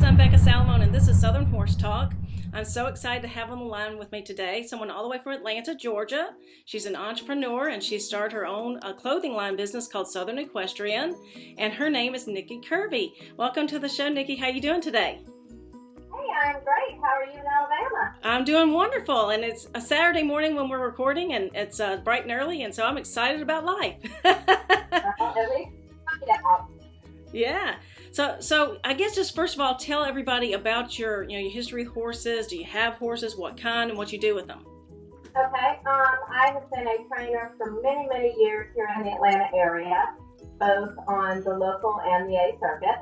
I'm Becca and this is Southern Horse Talk. I'm so excited to have on the line with me today someone all the way from Atlanta, Georgia. She's an entrepreneur and she started her own clothing line business called Southern Equestrian, and her name is Nicci Kirby. Welcome to the show, Nicci. How are you doing today? Hey, I'm great. How are you in Alabama? I'm doing wonderful, and it's a Saturday morning when we're recording, and it's bright and early, and so I'm excited about life. At least out. Yeah. So I guess just first of all, tell everybody about your history with horses. Do you have horses? What kind, and what you do with them? Okay. I have been a trainer for many, many years here in the Atlanta area, both on the local and the A circuit.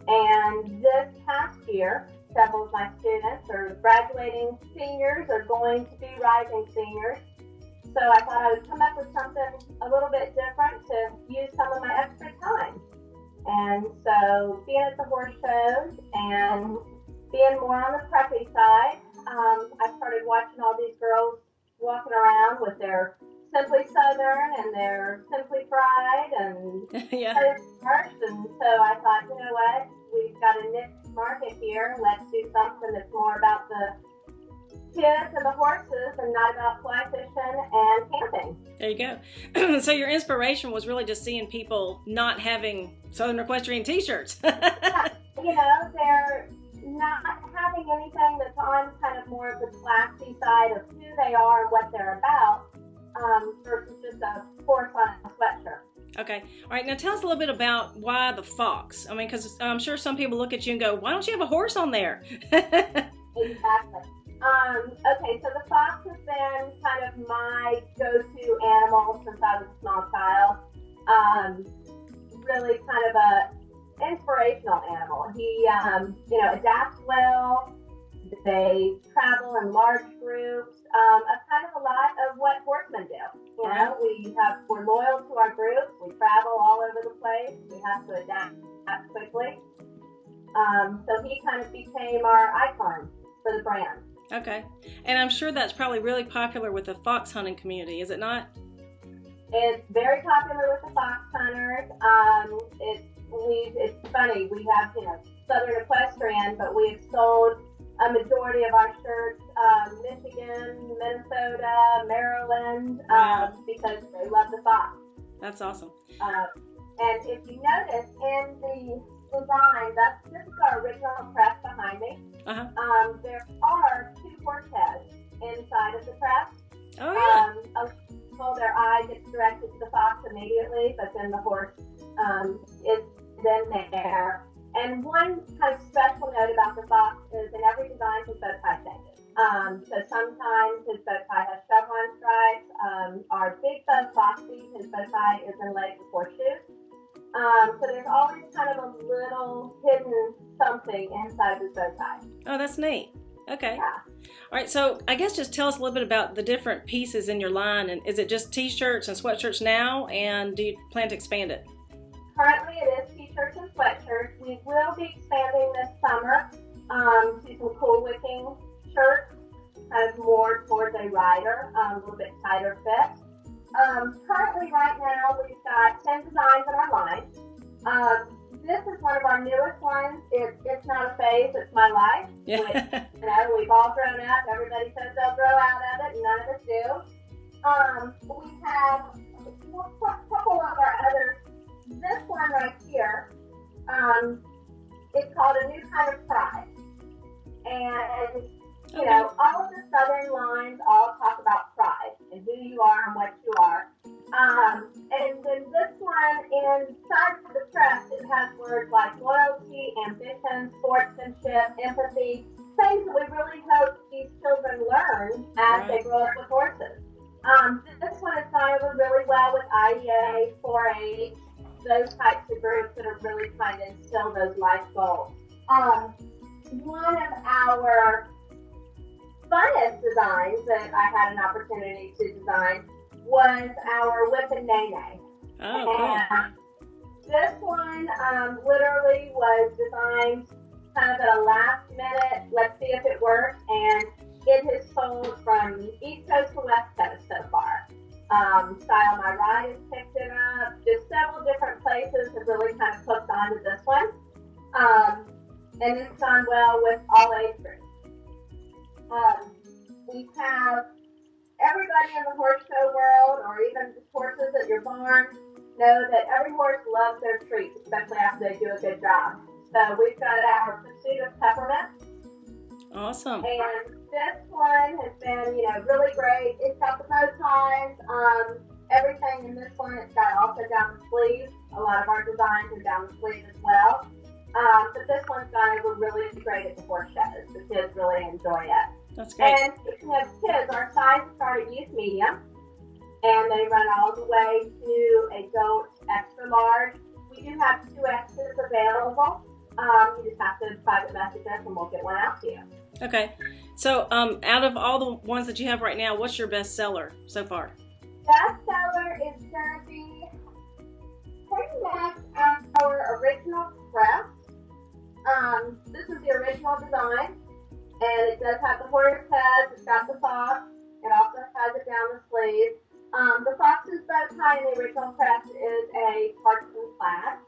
And this past year, several of my students are graduating seniors or going to be rising seniors. So I thought I would come up with something a little bit different to use some of my extra time. And so being at the horse shows and being more on the preppy side, I started watching all these girls walking around with their Simply Southern and their Simply Fried and Yeah. And so I thought, you know what, we've got a niche market here. Let's do something that's more about the kids and the horses and not about fly fishing and camping. There you go. So your inspiration was really just seeing people not having Southern Equestrian t-shirts. Yeah, they're not having anything that's on kind of more of the classy side of who they are and what they're about, versus just a horse on a sweatshirt. Okay. All right. Now tell us a little bit about why the fox. I mean, because I'm sure some people look at you and go, why don't you have a horse on there? Exactly. Okay, so the fox has been kind of my go-to animal since I was a small child. Really kind of a inspirational animal. He, adapts well. They travel in large groups. Kind of a lot of what horsemen do. We're loyal to our groups. We travel all over the place. We have to adapt quickly. So he kind of became our icon for the brand. Okay. And I'm sure that's probably really popular with the fox hunting community, is it not? It's very popular with the fox hunters. It's funny, we have, Southern Equestrian, but we've sold a majority of our shirts, Michigan, Minnesota, Maryland, because they love the fox. That's awesome. And if you notice in the design, this is our original press behind me. Uh-huh. There are two horse heads inside of the press. Oh, yeah. Their eye gets directed to the fox immediately, but then the horse is then there. And one kind of special note about the fox is in every design his bow tie changes. So sometimes his bow tie has chevron stripes. Our big bow Foxy, his bow tie is inlaid with horseshoes. So there's always kind of a little hidden something inside of his bow tie. Oh, that's neat. Okay. Yeah. All right. So I guess just tell us a little bit about the different pieces in your line. And is it just t-shirts and sweatshirts now? And do you plan to expand it? Currently it is t-shirts and sweatshirts. We will be expanding this summer to some cool looking shirts, kind of more towards a rider, a little bit tighter fit. Currently right now we've got 10 designs in our line. This is one of our newest ones. It's not a phase, it's my life. Yeah. Which, we've all grown up. Everybody says they'll grow out of it, and none of us do. We have a couple of our others. This one right here, it's called A New Kind of Pride. And, all of the Southern lines all talk about pride and who you are and what you are. And then this one, inside of the press, it has words like loyalty, ambition, sportsmanship, empathy, things that we really hope these children learn as they grow up with horses. This one has gone over really well with IEA, 4-H, those types of groups that are really trying to instill those life goals. One of our funnest designs that I had an opportunity to design was our Whip and Nay Nay. Oh, cool. And this one literally was designed kind of at a last minute, let's see if it works, and it has sold from East Coast to West Coast so far. Style My Ride has picked it up. Just several different places have really kind of hooked onto this one. and it's done well with all age groups. We have everybody in the horse show world, or even the horses at your barn, know that every horse loves their treats, especially after they do a good job. So we've got our Pursuit of Peppermint. Awesome. And this one has been, really great. It's got the bow ties, everything in this one. It's got also down the sleeves. A lot of our designs are down the sleeve as well. But this one's gone over really great at the horse shows. The kids really enjoy it. That's great. And if you have kids, our sizes start at youth medium, and they run all the way to adult extra large. We do have 2X's available. You just have to private message us, and we'll get one out to you. Okay. So, out of all the ones that you have right now, what's your best seller so far? Best seller is going to be pretty much our original crest. This is the original design, and it does have the horse heads. It's got the fox. It also has it down the sleeve. The fox's bow tie in the original crest is a tartan plaid.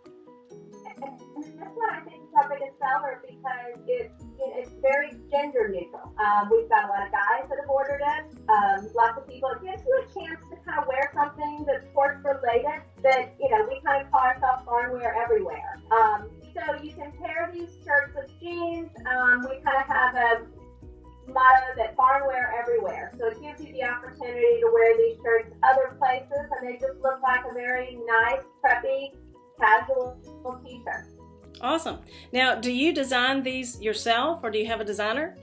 And this one I think is our biggest seller because it's very gender neutral. We've got a lot of guys that have ordered it. Lots of people. It gives you a chance to kind of wear something that's horse related that, we kind of call ourselves barn wear everywhere. So you can pair these shirts with jeans. We kind of have a motto that barn wear everywhere. So it gives you the opportunity to wear these shirts other places, and they just look like a very nice, preppy, casual t-shirt. Awesome. Now, do you design these yourself, or do you have a designer?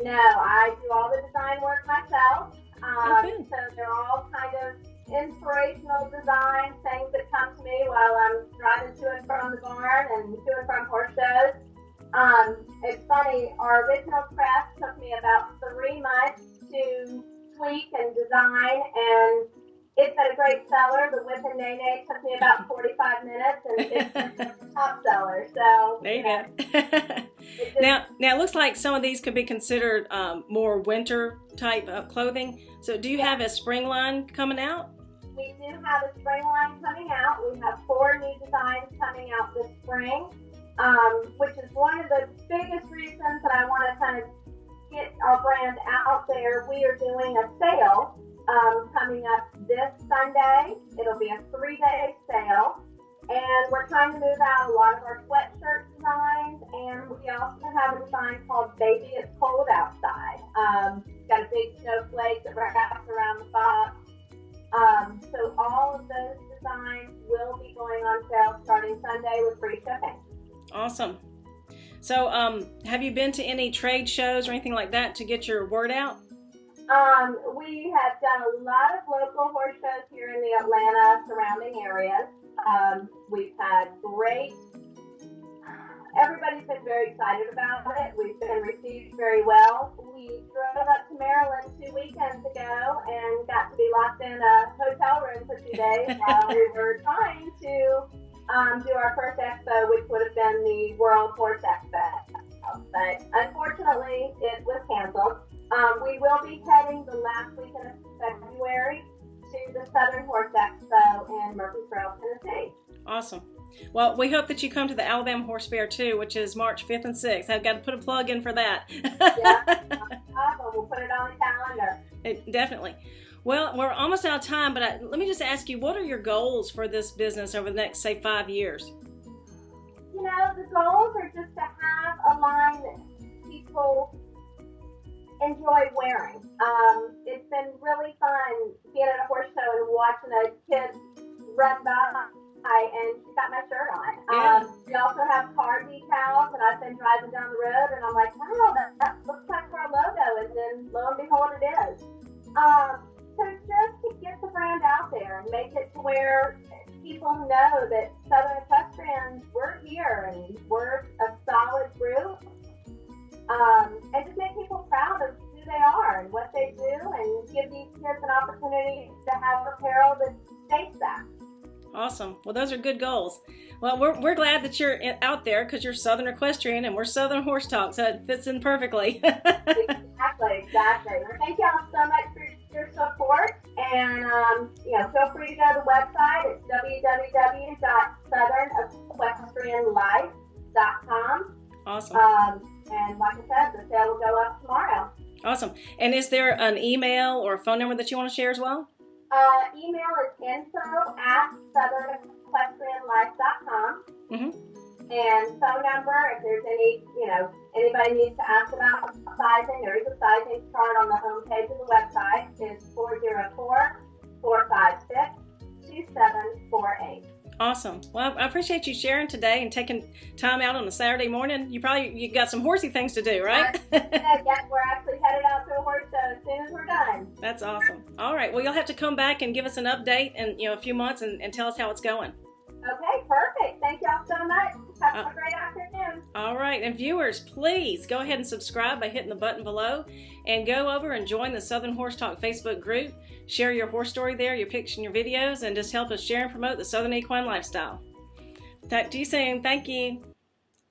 No, I do all the design work myself. Okay. So they're all kind of inspirational designs, things that come to me while I'm driving to and from the barn and to and from horse shows. It's funny, our original crest took me about 3 months to tweak and design, and it's been a great seller. The Whip and Nay Nay took me about 45 minutes, and it's a top seller. So there you go. Now it looks like some of these could be considered more winter type of clothing. So do you have a spring line coming out? We do have a spring line coming out. We have 4 new designs coming out this spring, which is one of the biggest reasons that I want to kind of get our brand out there. We are doing a sale coming up this Sunday. It'll be a 3-day sale, and we're trying to move out a lot of our sweatshirt designs, and we also have a design called Baby It's Cold Outside. It's got a big snowflake that wraps around the box. So all of those designs will be going on sale starting Sunday with free shipping. Awesome. So have you been to any trade shows or anything like that to get your word out? We have done a lot of local horse shows here in the Atlanta surrounding areas. We've had everybody's been very excited about it. We've been received very well. We drove up to Maryland 2 weekends ago and got to be locked in a hotel room for 2 days while we were trying to do our first expo, which would have been the World Horse Expo. But unfortunately, it was canceled. We will be heading the last weekend of February to the Southern Horse Expo in Murfreesboro, Tennessee. Awesome. Well, we hope that you come to the Alabama Horse Fair too, which is March 5th and 6th. I've got to put a plug in for that. Yeah, we'll put it on the calendar. Definitely. Well, we're almost out of time, but let me just ask you, what are your goals for this business over the next, say, 5 years? The goals are just to have a line that people enjoy wearing. It's been really fun being at a horse show and watching a kid run by and she's got my shirt on. Yeah. We also have car decals, and I've been driving down the road and I'm like, wow, that looks like our logo, and then lo and behold it is. So just to get the brand out there and make it to where people know that Southern Equestrians, we're here and we're a solid group, and just make people proud of who they are and what they do, and give these kids an opportunity to have apparel that states that. Awesome. Well, those are good goals. Well, we're glad that you're out there because you're Southern Equestrian and we're Southern Horse Talk, so it fits in perfectly. Exactly. Well, thank y'all so much for your support, and feel free to go to the website. It's www.southernequestrianlife.com. Awesome. And like I said, the sale will go up tomorrow. Awesome. And is there an email or a phone number that you want to share as well? Email is info@southernequestrianlife.com. And phone number, if there's anybody needs to ask about sizing, there is a sizing chart on the home page of the website, is 404-456-2748. Awesome. Well, I appreciate you sharing today and taking time out on a Saturday morning. You got some horsey things to do, right? Yes, we're actually headed out to a horse show as soon as we're done. That's awesome. All right. Well, you'll have to come back and give us an update in a few months and tell us how it's going. Okay, perfect. Thank y'all so much. Have a great afternoon. All right. And viewers, please go ahead and subscribe by hitting the button below and go over and join the Southern Horse Talk Facebook group. Share your horse story there, your pics and your videos, and just help us share and promote the Southern Equine lifestyle. Talk to you soon. Thank you.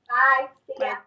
Bye. See ya. Bye.